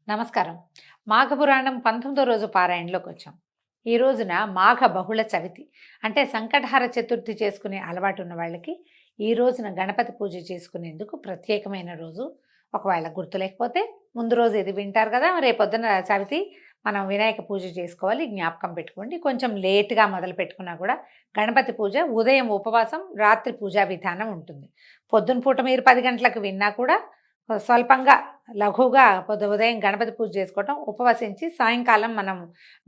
నమస్కారం. మాఘపురాణం 19వ రోజు పారాయణలోకి వచ్చాం. ఈ రోజున మాఘ బహుళ చవితి అంటే సంకటహర చతుర్థి చేసుకునే అలవాటు ఉన్న వాళ్ళకి ఈ రోజున గణపతి పూజ చేసుకునేందుకు ప్రత్యేకమైన రోజు. ఒకవేళ గుర్తు లేకపోతే ముందు రోజు ఇది వింటారు కదా, రేపొద్దున చవితి మనం వినాయక పూజ చేసుకోవాలి, జ్ఞాపకం పెట్టుకోండి. కొంచెం లేట్గా మొదలు పెట్టుకున్నా కూడా గణపతి పూజ ఉదయం ఉపవాసం, రాత్రి పూజా విధానం ఉంటుంది. పొద్దున పూట మీరు 10 గంటలకు విన్నా కూడా స్వల్పంగా లఘువుగా ఉదయం గణపతి పూజ చేసుకోవటం, ఉపవసించి సాయంకాలం మనం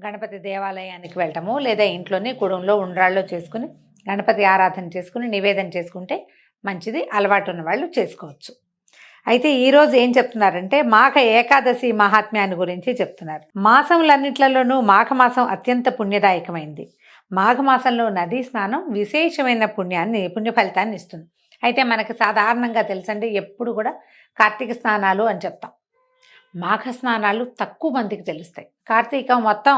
గణపతి దేవాలయానికి వెళ్ళటము, లేదా ఇంట్లోనే కుడంలో ఉండ్రాళ్ళు చేసుకుని గణపతి ఆరాధన చేసుకుని నివేదన చేసుకుంటే మంచిది. అలవాటు ఉన్న వాళ్ళు చేసుకోవచ్చు. అయితే ఈరోజు ఏం చెప్తున్నారంటే మాఘ ఏకాదశి మహాత్మ్యాన్ని గురించి చెప్తున్నారు. మాసములన్నిట్లలోనూ మాఘమాసం అత్యంత పుణ్యదాయకమైంది. మాఘమాసంలో నదీ స్నానం విశేషమైన పుణ్య ఫలితాన్ని ఇస్తుంది. అయితే మనకు సాధారణంగా తెలుసండి, ఎప్పుడు కూడా కార్తీక స్నానాలు అని చెప్తాం. మాఘ స్నానాలు తక్కువ మందికి తెలుస్తాయి. కార్తీకం మొత్తం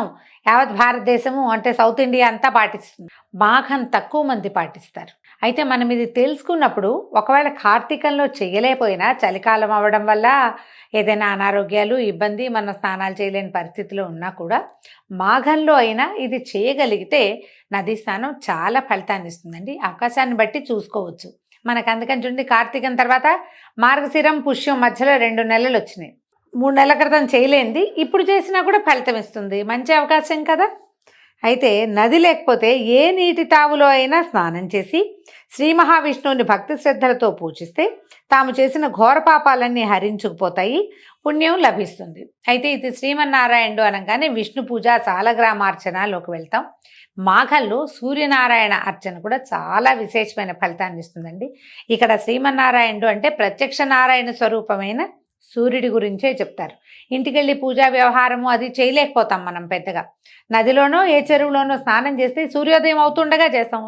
యావత్ భారతదేశము అంటే సౌత్ ఇండియా అంతా పాటిస్తుంది, మాఘం తక్కువ మంది పాటిస్తారు. అయితే మనం ఇది తెలుసుకున్నప్పుడు ఒకవేళ కార్తీకంలో చేయలేకపోయినా చలికాలం అవ్వడం వల్ల ఏదైనా అనారోగ్యాలు ఇబ్బంది మనం స్నానాలు చేయలేని పరిస్థితిలో ఉన్నా కూడా మాఘంలో అయినా ఇది చేయగలిగితే నదీ స్నానం చాలా ఫలితాన్ని ఇస్తుందండి. అవకాశాన్ని బట్టి చూసుకోవచ్చు. మనకు అందుకని చూడండి, కార్తీకం తర్వాత మార్గశిరం పుష్యం మధ్యలో 2 నెలలు వచ్చినాయి. 3 నెలల క్రితం చేయలేంది ఇప్పుడు చేసినా కూడా ఫలితం ఇస్తుంది. మంచి అవకాశం కదా. అయితే నది లేకపోతే ఏ నీటి తావులో అయినా స్నానం చేసి శ్రీ మహావిష్ణువుని భక్తి శ్రద్ధలతో పూజిస్తే తాము చేసిన ఘోర పాపాలన్నీ హరించుకుపోతాయి, పుణ్యం లభిస్తుంది. అయితే ఇది శ్రీమన్నారాయణుడు అనగానే విష్ణు పూజ సాలగ్రామార్చనలోకి వెళ్తాం. మాఘంలో సూర్యనారాయణ అర్చన కూడా చాలా విశేషమైన ఫలితాన్ని ఇస్తుందండి. ఇక్కడ శ్రీమన్నారాయణుడు అంటే ప్రత్యక్ష నారాయణ స్వరూపమైన సూర్యుడి గురించే చెప్తారు. ఇంటికెళ్ళి పూజా వ్యవహారము అది చేయలేకపోతాం మనం పెద్దగా. నదిలోనో ఏ చెరువులోనో స్నానం చేస్తే సూర్యోదయం అవుతుండగా చేస్తాం.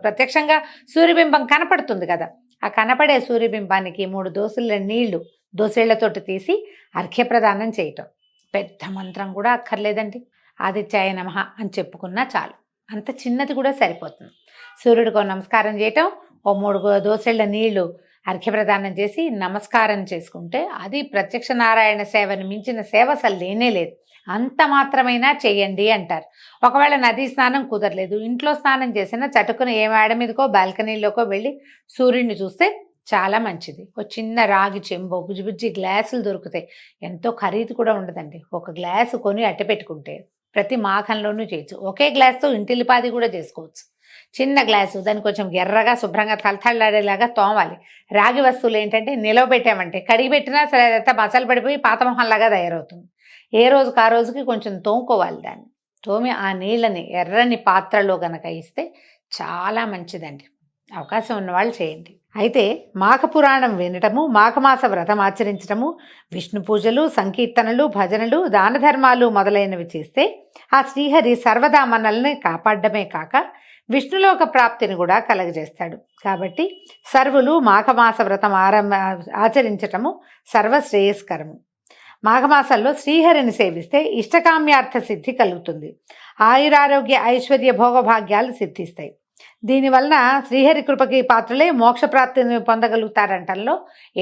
ప్రత్యక్షంగా సూర్యబింబం కనపడుతుంది కదా, ఆ కనపడే సూర్యబింబానికి 3 దోసెళ్ళ నీళ్లు దోసెళ్లతోటి తీసి అర్ఘ్యప్రదానం చేయటం. పెద్ద మంత్రం కూడా అక్కర్లేదండి. ఆదిత్యాయ నమః అని చెప్పుకున్నా చాలు, అంత చిన్నది కూడా సరిపోతుంది. సూర్యుడికో నమస్కారం చేయటం, ఓ 3 దోసెళ్ల నీళ్లు అర్ఘ్యప్రదానం చేసి నమస్కారం చేసుకుంటే అది ప్రత్యక్ష నారాయణ సేవని మించిన సేవ అసలు లేనే లేదు. అంత మాత్రమైనా చేయండి అంటారు. ఒకవేళ నదీ స్నానం కుదరలేదు, ఇంట్లో స్నానం చేసినా చటుకున ఏ మేడ మీదకో బాల్కనీలోకో వెళ్ళి సూర్యుడిని చూస్తే చాలా మంచిది. ఒక చిన్న రాగి చెంబు, బుజ్జి గ్లాసులు దొరుకుతాయి, ఎంతో ఖరీదు కూడా ఉండదండి. ఒక గ్లాసు కొని అట్ట పెట్టుకుంటే ప్రతి మాఘంలోనూ చేయొచ్చు. ఒకే గ్లాస్తో ఇంటిల్లిపాది కూడా చేసుకోవచ్చు. చిన్న గ్లాసు, దాన్ని కొంచెం ఎర్రగా శుభ్రంగా తలతళ్ళాడేలాగా తోమాలి. రాగి వస్తువులు ఏంటంటే నిలవ పెట్టామంటే కడిగి పెట్టినా సరే అదంతా మసాలు పడిపోయి పాత మొహంలాగా తయారవుతుంది. ఏ రోజుకి ఆ రోజుకి కొంచెం తోముకోవాలి. దాన్ని తోమి ఆ నీళ్ళని ఎర్రని పాత్రలో గనక ఇస్తే చాలా మంచిదండి. అవకాశం ఉన్నవాళ్ళు చేయండి. అయితే మాఘపురాణం వినటము, మాఘమాస వ్రతం ఆచరించటము, విష్ణు పూజలు, సంకీర్తనలు, భజనలు, దాన ధర్మాలు మొదలైనవి చేస్తే ఆ శ్రీహరి సర్వదా మనల్ని కాపాడమే కాక విష్ణులోక ప్రాప్తిని కూడా కలగజేస్తాడు. కాబట్టి సర్వులు మాఘమాస వ్రతం ఆచరించటము సర్వశ్రేయస్కరము. మాఘమాసంలో శ్రీహరిని సేవిస్తే ఇష్టకామ్యార్థ సిద్ధి కలుగుతుంది. ఆయురారోగ్య ఐశ్వర్య భోగభాగ్యాలు సిద్ధిస్తాయి. దీనివలన శ్రీహరి కృపకి పాత్రలే మోక్షప్రాప్తిని పొందగలుగుతారంటంలో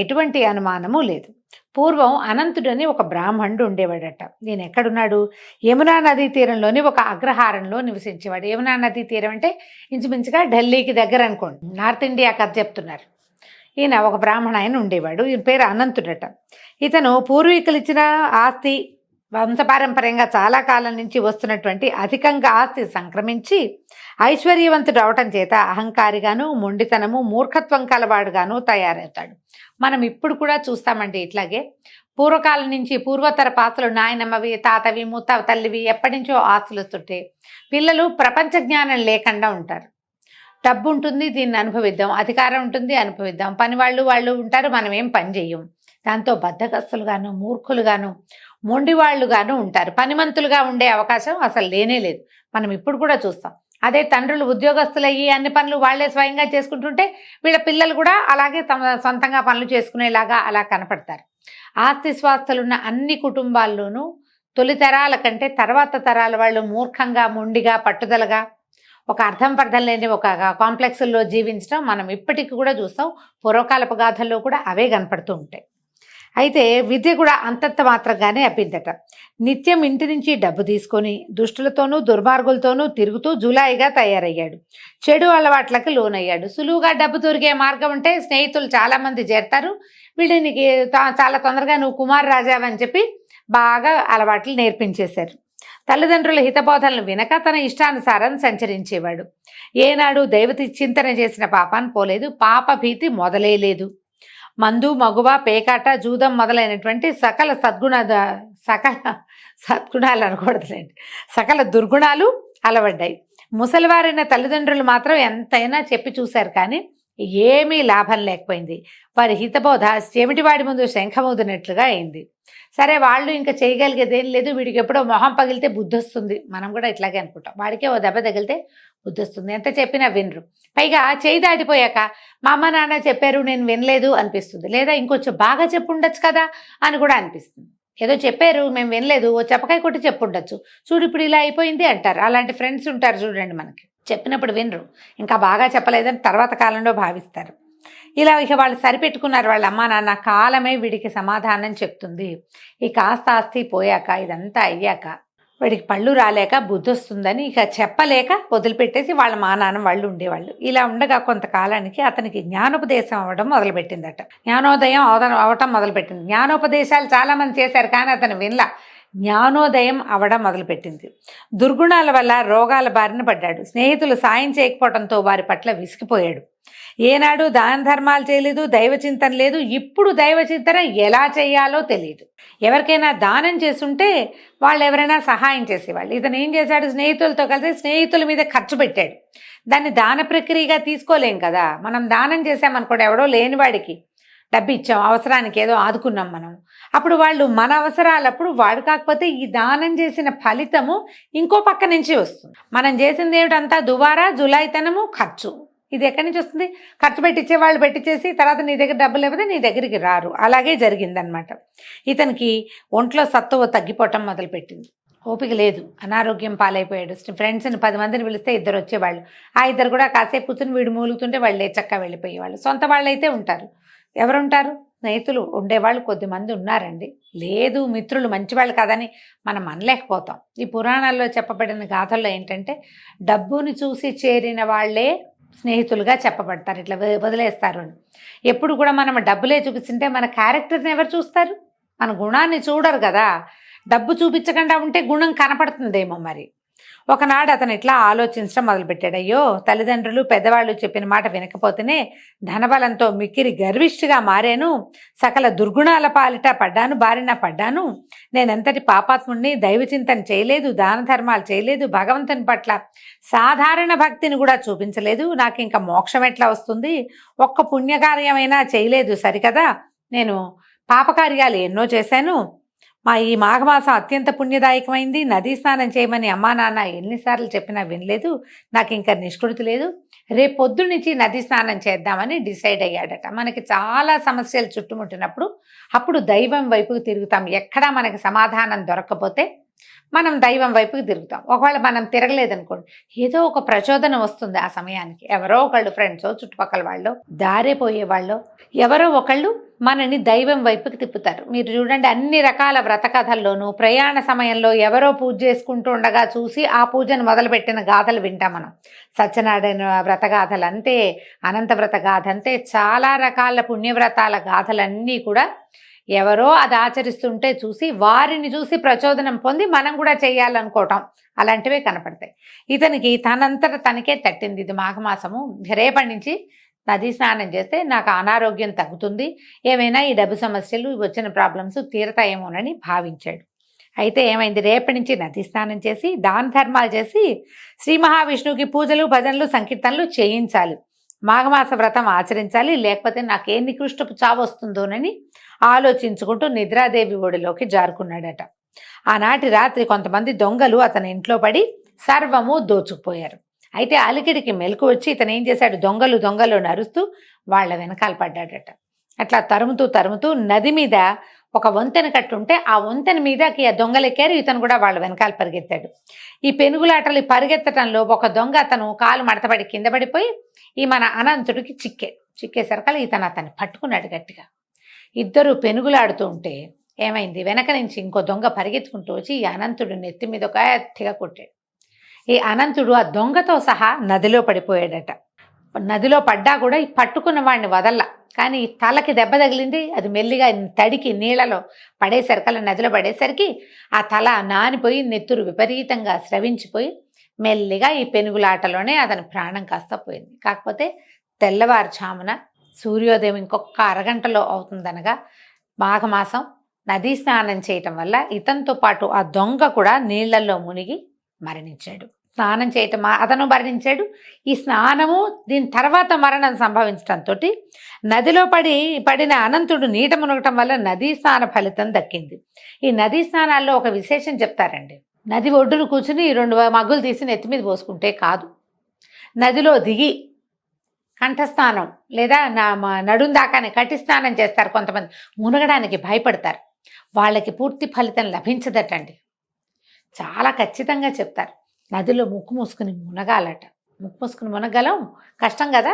ఎటువంటి అనుమానము లేదు. పూర్వం అనంతుడని ఒక బ్రాహ్మణుడు ఉండేవాడట. నేను ఎక్కడున్నాడు? యమునా నదీ తీరంలోని ఒక అగ్రహారంలో నివసించేవాడు. యమునా నదీ తీరం అంటే ఇంచుమించుగా ఢిల్లీకి దగ్గర అనుకోండి, నార్త్ ఇండియా కథ చెప్తున్నారు. ఈయన ఒక బ్రాహ్మణ ఆయన ఉండేవాడు. ఈయన పేరు అనంతుడట. ఇతను పూర్వీకులు ఇచ్చిన ఆస్తి, వంశపారంపర్యంగా చాలా కాలం నుంచి వస్తున్నటువంటి అధికంగా ఆస్తి సంక్రమించి ఐశ్వర్యవంతుడు అవటం చేత అహంకారిగాను, మొండితనము, మూర్ఖత్వం కలవాడుగాను తయారవుతాడు. మనం ఇప్పుడు కూడా చూస్తామండి ఇట్లాగే. పూర్వకాలం నుంచి పూర్వతర పాత్రలు, నాయనమ్మవి, తాతవి, ముత్త తల్లివి ఎప్పటి నుంచో ఆస్తులు వస్తుంటే పిల్లలు ప్రపంచ జ్ఞానం లేకుండా ఉంటారు. డబ్బు ఉంటుంది, దీన్ని అనుభవిద్దాం, అధికారం ఉంటుంది, అనుభవిద్దాం, పని వాళ్ళు ఉంటారు, మనం ఏం పని చెయ్యం. దాంతో బద్ధకస్తులుగాను, మూర్ఖులుగాను, మొండివాళ్లుగాను ఉంటారు. పనిమంతులుగా ఉండే అవకాశం అసలు లేనే లేదు. మనం ఇప్పుడు కూడా చూస్తాం. అదే తండ్రులు ఉద్యోగస్తులయ్యి అన్ని పనులు వాళ్లే స్వయంగా చేసుకుంటుంటే వీళ్ళ పిల్లలు కూడా అలాగే తమ సొంతంగా పనులు చేసుకునేలాగా అలా కనపడతారు. ఆస్తి స్వాస్థలున్న అన్ని కుటుంబాల్లోనూ తొలి తరాల కంటే తర్వాత తరాల వాళ్ళు మూర్ఖంగా, మొండిగా, పట్టుదలగా, ఒక అర్థం పర్థం లేని ఒక కాంప్లెక్స్లో జీవించడం మనం ఇప్పటికీ కూడా చూస్తాం. పూర్వకాలపు గాథల్లో కూడా అవే కనపడుతూ ఉంటాయి. అయితే విద్య కూడా అంతంత మాత్రంగానే అబ్బిందట. నిత్యం ఇంటి నుంచి డబ్బు తీసుకొని దుష్టులతోనూ దుర్మార్గులతోనూ తిరుగుతూ జులాయిగా తయారయ్యాడు. చెడు అలవాట్లకు లోనయ్యాడు. సులువుగా డబ్బు దొరికే మార్గం ఉంటే స్నేహితులు చాలామంది చేరతారు. వీడినికి చాలా తొందరగా నువ్వు కుమార్ రాజావని చెప్పి బాగా అలవాట్లు నేర్పించేశారు. తల్లిదండ్రుల హితబోధనలు వినక తన ఇష్టానుసారం సంచరించేవాడు. ఏనాడు దైవతి చింతన చేసిన పాపాన్ని పోలేదు. పాప భీతి మొదలే లేదు. మందు, మగువ, పేకాట, జూదం మొదలైనటువంటి సకల సద్గుణాలు అనకూడదులేండి, సకల దుర్గుణాలు అలవడ్డాయి. ముసలివారైన తల్లిదండ్రులు మాత్రం ఎంతైనా చెప్పి చూశారు, కానీ ఏమీ లాభం లేకపోయింది. వారి హితబోధ చెమిటివాడి ముందు శంఖమూదినట్లుగా అయింది. సరే, వాళ్ళు ఇంకా చేయగలిగేదేం లేదు. వీడికి ఎప్పుడో మొహం పగిలితే బుద్ధి వస్తుంది. మనం కూడా ఇట్లాగే అనుకుంటాం. వాడికే ఓ దెబ్బ తగిలితే బుద్ధి వస్తుంది. ఎంత చెప్పినా వినరు. పైగా చేయి దాటిపోయాక మా అమ్మ నాన్న చెప్పారు నేను వినలేదు అనిపిస్తుంది. లేదా ఇంకొంచెం బాగా చెప్పుండొచ్చు కదా అని కూడా అనిపిస్తుంది. ఏదో చెప్పారు మేము వినలేదు, ఓ చెప్పకాయ కొట్టి చెప్పుండొచ్చు, చూడు ఇప్పుడు ఇలా అయిపోయింది అంటారు. అలాంటి ఫ్రెండ్స్ ఉంటారు చూడండి. మనకి చెప్పినప్పుడు వినరు, ఇంకా బాగా చెప్పలేదని తర్వాత కాలంలో భావిస్తారు. ఇలా ఇక వాళ్ళు సరిపెట్టుకున్నారు. వాళ్ళ అమ్మా నాన్న. కాలమే వీడికి సమాధానం చెప్తుంది. ఈ కాస్త ఆస్తి పోయాక, ఇదంతా అయ్యాక వీడికి పళ్ళు రాలేక బుద్ధి వస్తుందని ఇక చెప్పలేక వదిలిపెట్టేసి వాళ్ళ మా నాన్న వాళ్ళు ఉండేవాళ్ళు. ఇలా ఉండగా కొంతకాలానికి అతనికి జ్ఞానోపదేశం అవ్వడం మొదలుపెట్టిందట. జ్ఞానోదయం అవటం మొదలుపెట్టింది. జ్ఞానోపదేశాలు చాలామంది చేశారు, కానీ అతను వినలా. జ్ఞానోదయం అవడం మొదలుపెట్టింది. దుర్గుణాల వల్ల రోగాల బారిన పడ్డాడు. స్నేహితులు సాయం చేయకపోవడంతో వారి పట్ల విసిగిపోయాడు. ఏనాడు దాన ధర్మాలు చేయలేదు, దైవచింతన లేదు. ఇప్పుడు దైవచింతన ఎలా చేయాలో తెలియదు. ఎవరికైనా దానం చేస్తుంటే వాళ్ళు ఎవరైనా సహాయం చేసేవాళ్ళు. ఇతను ఏం చేశాడు, స్నేహితులతో కలిసి స్నేహితుల మీద ఖర్చు పెట్టాడు. దాన్ని దాన ప్రక్రియగా తీసుకోలేం కదా. మనం దానం చేసామనుకోండి, ఎవడో లేనివాడికి డబ్బు ఇచ్చాం, అవసరానికి ఏదో ఆదుకున్నాం మనం. అప్పుడు వాళ్ళు మన అవసరాలప్పుడు వాడు కాకపోతే ఈ దానం చేసిన ఫలితము ఇంకో పక్క నుంచి వస్తుంది. మనం చేసింది ఏమిటంతా దుబారా, జులాయితనము, ఖర్చు. ఇది ఎక్కడి నుంచి వస్తుంది? ఖర్చు పెట్టించే వాళ్ళు పెట్టించేసి తర్వాత నీ దగ్గర డబ్బులు లేకపోతే నీ దగ్గరికి రారు. అలాగే జరిగిందనమాట. ఇతనికి ఒంట్లో సత్తువ తగ్గిపోవటం మొదలుపెట్టింది. ఓపిక లేదు, అనారోగ్యం పాలైపోయాడు. ఫ్రెండ్స్ని 10 మందిని పిలిస్తే 2 వచ్చేవాళ్ళు. ఆ 2 కూడా కాసేపు కూర్చుని వీడు మూలుగుతుంటే వాళ్ళు చక్కగా వెళ్ళిపోయేవాళ్ళు. సొంత వాళ్ళు అయితే ఉంటారు. ఎవరుంటారు? స్నేహితులు ఉండేవాళ్ళు కొద్దిమంది ఉన్నారండి. లేదు, మిత్రులు మంచివాళ్ళు కాదని మనం అనలేకపోతాం. ఈ పురాణాల్లో చెప్పబడిన గాథల్లో ఏంటంటే డబ్బుని చూసి చేరిన వాళ్ళే స్నేహితులుగా చెప్పబడతారు. ఇట్లా వదిలేస్తారు అని. ఎప్పుడు కూడా మనం డబ్బులే చూపిస్తుంటే మన క్యారెక్టర్ని ఎవరు చూస్తారు? మన గుణాన్ని చూడరు కదా. డబ్బు చూపించకుండా ఉంటే గుణం కనపడుతుందేమో మరి. ఒకనాడు అతను ఇట్లా ఆలోచించడం మొదలుపెట్టాడు. అయ్యో, తల్లిదండ్రులు పెద్దవాళ్ళు చెప్పిన మాట వినకపోతేనే ధనబలంతో మిక్కిరి గర్విష్ఠిగా మారాను. సకల దుర్గుణాల బారిన పడ్డాను. నేనెంతటి పాపాత్ముడిని. దైవచింతన చేయలేదు, దాన ధర్మాలు చేయలేదు, భగవంతుని పట్ల సాధారణ భక్తిని కూడా చూపించలేదు. నాకు ఇంకా మోక్షం ఎట్లా వస్తుంది? ఒక్క పుణ్యకార్యమైనా చేయలేదు సరికదా. నేను పాపకార్యాలు ఎన్నో చేశాను. ఈ మాఘమాసం అత్యంత పుణ్యదాయకమైంది. నదీ స్నానం చేయమని అమ్మా నాన్న ఎన్నిసార్లు చెప్పినా వినలేదు. నాకు ఇంకా నిష్కృతి లేదు. రేపు పొద్దున్న నుంచి నదీ స్నానం చేద్దామని డిసైడ్ అయ్యాడట. మనకి చాలా సమస్యలు చుట్టుముట్టినప్పుడు అప్పుడు దైవం వైపుకు తిరుగుతాం. ఎక్కడా మనకి సమాధానం దొరకకపోతే మనం దైవం వైపుకి తిరుగుతాం. ఒకవేళ మనం తిరగలేదనుకోండి, ఏదో ఒక ప్రచోదన వస్తుంది ఆ సమయానికి. ఎవరో ఒకళ్ళు ఫ్రెండ్సో, చుట్టుపక్కల వాళ్ళు, దారే పోయే వాళ్ళు ఎవరో ఒకళ్ళు మనని దైవం వైపుకి తిప్పుతారు. మీరు చూడండి, అన్ని రకాల వ్రత కథల్లోనూ ప్రయాణ సమయంలో ఎవరో పూజ చేసుకుంటూ ఉండగా చూసి ఆ పూజను మొదలుపెట్టిన గాథలు వింటాం మనం. సత్యనారాయణ వ్రత గాథలు అంతే, అనంత వ్రత గాథ అంతే, చాలా రకాల పుణ్యవ్రతాల గాథలన్నీ కూడా ఎవరో అది ఆచరిస్తుంటే చూసి వారిని చూసి ప్రచోదనం పొంది మనం కూడా చేయాలనుకోవటం, అలాంటివే కనపడతాయి. ఇతనికి తనంతట తనకే తట్టింది. ఇది మాఘమాసము, రేపటి నుంచి నదీ స్నానం చేస్తే నాకు అనారోగ్యం తగ్గుతుంది, ఏమైనా ఈ డబ్బు సమస్యలు వచ్చిన ప్రాబ్లమ్స్ తీరతాయేమోనని భావించాడు. అయితే ఏమైంది, రేపటి నుంచి నదీ స్నానం చేసి దాన ధర్మాలు చేసి శ్రీ మహావిష్ణువుకి పూజలు, భజనలు, సంకీర్తనలు చేయించాలి. మాఘమాస వ్రతం ఆచరించాలి, లేకపోతే నాకే నికృష్టపు చావు వస్తుందోనని ఆలోచించుకుంటూ నిద్రాదేవి ఒడిలోకి జారుకున్నాడట. ఆనాటి రాత్రి కొంతమంది దొంగలు అతని ఇంట్లో పడి సర్వము దోచుకుపోయారు. అయితే అలికిడికి మెలకు వచ్చి ఇతను ఏం చేశాడు, దొంగలు నరుస్తూ వాళ్ళ వెనకాల పడ్డాడట. అట్లా తరుముతూ నది మీద ఒక వంతెన కట్టుంటే ఆ వంతెన మీదకి ఆ దొంగలెక్కారు. ఇతను కూడా వాళ్ళ వెనకాల పరిగెత్తాడు. ఈ పెనుగులాటలు పరిగెత్తడంలో ఒక దొంగ అతను కాలు మడతపడి కింద పడిపోయి ఈ మన అనంతుడికి చిక్కేసరికల్లా ఇతను అతన్ని పట్టుకున్నాడు గట్టిగా. ఇద్దరు పెనుగులాడుతూ ఉంటే ఏమైంది, వెనక నుంచి ఇంకో దొంగ పరిగెత్తుకుంటూ వచ్చి ఈ అనంతుడు నెత్తి మీద ఒక గట్టిగా కొట్టాడు. ఈ అనంతుడు ఆ దొంగతో సహా నదిలో పడిపోయాడట. నదిలో పడ్డా కూడా ఈ పట్టుకున్న వాడిని వదల్లా, కానీ ఈ తలకి దెబ్బ తగిలింది. అది మెల్లిగా తడికి నీళ్ళలో పడేసరికి, అలా నదిలో పడేసరికి ఆ తల నానిపోయి నెత్తురు విపరీతంగా స్రవించిపోయి మెల్లిగా ఈ పెనుగులాటలోనే అతని ప్రాణం కాస్త పోయింది. కాకపోతే తెల్లవారుజామున సూర్యోదయం ఇంకొక అరగంటలో అవుతుందనగా మాఘమాసం నదీ స్నానం చేయటం వల్ల ఇతనితో పాటు ఆ దొంగ కూడా నీళ్లలో మునిగి మరణించాడు. స్నానం చేయటం అతను మరణించాడు. ఈ స్నానము దీని తర్వాత మరణం సంభవించడంతో నదిలో పడిన అనంతుడు నీట మునగటం వల్ల నదీ స్నాన ఫలితం దక్కింది. ఈ నదీ స్నానాల్లో ఒక విశేషం చెప్తారండి. నది ఒడ్డును కూర్చుని 2 మగ్గులు తీసి నెత్తి మీద పోసుకుంటే కాదు, నదిలో దిగి కంఠస్నానం లేదా నడుం దాకానే కట్టి స్నానం చేస్తారు కొంతమంది. మునగడానికి భయపడతారు, వాళ్ళకి పూర్తి ఫలితం లభించదటండి. చాలా ఖచ్చితంగా చెప్తారు. నదిలో ముక్కు మూసుకుని మునగాలట. ముక్కు మూసుకుని మునగలం కష్టం కదా,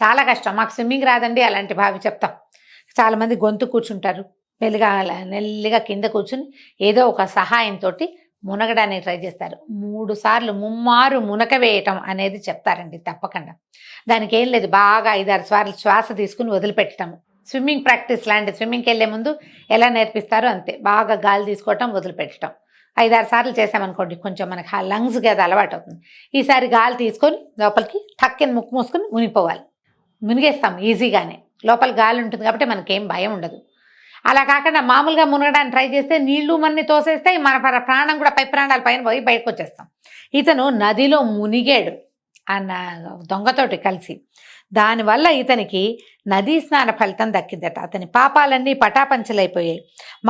చాలా కష్టం. మాకు స్విమ్మింగ్ రాదండి అలాంటి భావి చెప్తాం. చాలామంది గొంతు కూర్చుంటారు, నెల్లిగా కింద కూర్చుని ఏదో ఒక సహాయంతో మునగడానికి ట్రై చేస్తారు. 3 సార్లు ముమ్మారు మునక వేయటం అనేది చెప్తారండి తప్పకుండా. దానికి ఏం లేదు, బాగా 5-6 సార్లు శ్వాస తీసుకుని వదిలిపెట్టడం. స్విమ్మింగ్ ప్రాక్టీస్ లాంటి, స్విమ్మింగ్కి వెళ్ళే ముందు ఎలా నేర్పిస్తారో అంతే, బాగా గాలి తీసుకోవటం వదిలిపెట్టడం. 5-6 సార్లు చేసామనుకోండి కొంచెం మనకి ఆ లంగ్స్కి అది అలవాటు అవుతుంది. ఈసారి గాలి తీసుకొని లోపలికి టక్కిన ముక్కు మూసుకొని మునిగిపోవాలి. మునిగేస్తాం ఈజీగానే, లోపల గాలి ఉంటుంది కాబట్టి మనకేం భయం ఉండదు. అలా కాకుండా మామూలుగా మునగడానికి ట్రై చేస్తే నీళ్లు మనని తోసేస్తే మన ప్రాణం కూడా ప్రాణాల పైన పోయి బయటకు వచ్చేస్తాం. ఇతను నదిలో మునిగాడు అన్న దొంగతోటి కలిసి. దానివల్ల ఇతనికి నదీ స్నాన ఫలితం దక్కిందట. అతని పాపాలన్నీ పటాపంచలైపోయాయి.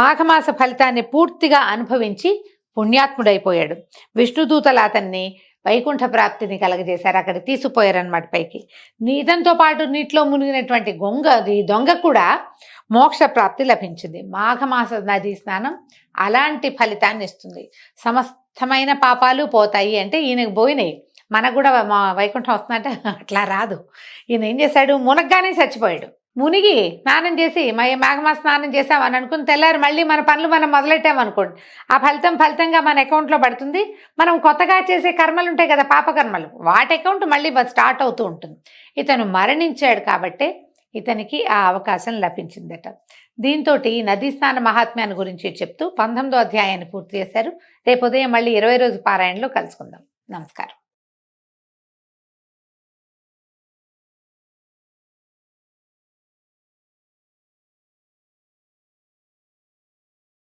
మాఘమాస ఫలితాన్ని పూర్తిగా అనుభవించి పుణ్యాత్ముడైపోయాడు. విష్ణుదూతలు అతన్ని వైకుంఠ ప్రాప్తిని కలగజేశారు, అక్కడ తీసుకుపోయారనమాట పైకి. ఇతనితో పాటు నీటిలో మునిగినటువంటి దొంగ కూడా మోక్ష ప్రాప్తి లభించింది. మాఘమాస నదీ స్నానం అలాంటి ఫలితాన్ని ఇస్తుంది. సమస్తమైన పాపాలు పోతాయి అంటే ఈయనకు పోయినాయి, మనకు కూడా వైకుంఠం వస్తుందంటే అట్లా రాదు. ఈయన ఏం చేశాడు, మునగ్గానే చచ్చిపోయాడు. మునిగి స్నానం చేసి మాఘమాస స్నానం చేసామని అనుకుని తెల్లారి మళ్ళీ మన పనులు మనం మొదలెట్టామనుకోండి, ఆ ఫలితంగా మన అకౌంట్లో పడుతుంది. మనం కొత్తగా చేసే కర్మలు ఉంటాయి కదా, పాపకర్మలు, వాటి అకౌంట్ మళ్ళీ స్టార్ట్ అవుతూ ఉంటుంది. ఇతను మరణించాడు కాబట్టే ఇతనికి ఆ అవకాశం లభించిందట. దీంతో నదీ స్నాన మహాత్మ్యాన్ని గురించి చెప్తూ 19వ అధ్యాయాన్ని పూర్తి చేశారు. రేపు ఉదయం మళ్ళీ 20 రోజు పారాయణలో కలుసుకుందాం. నమస్కారం.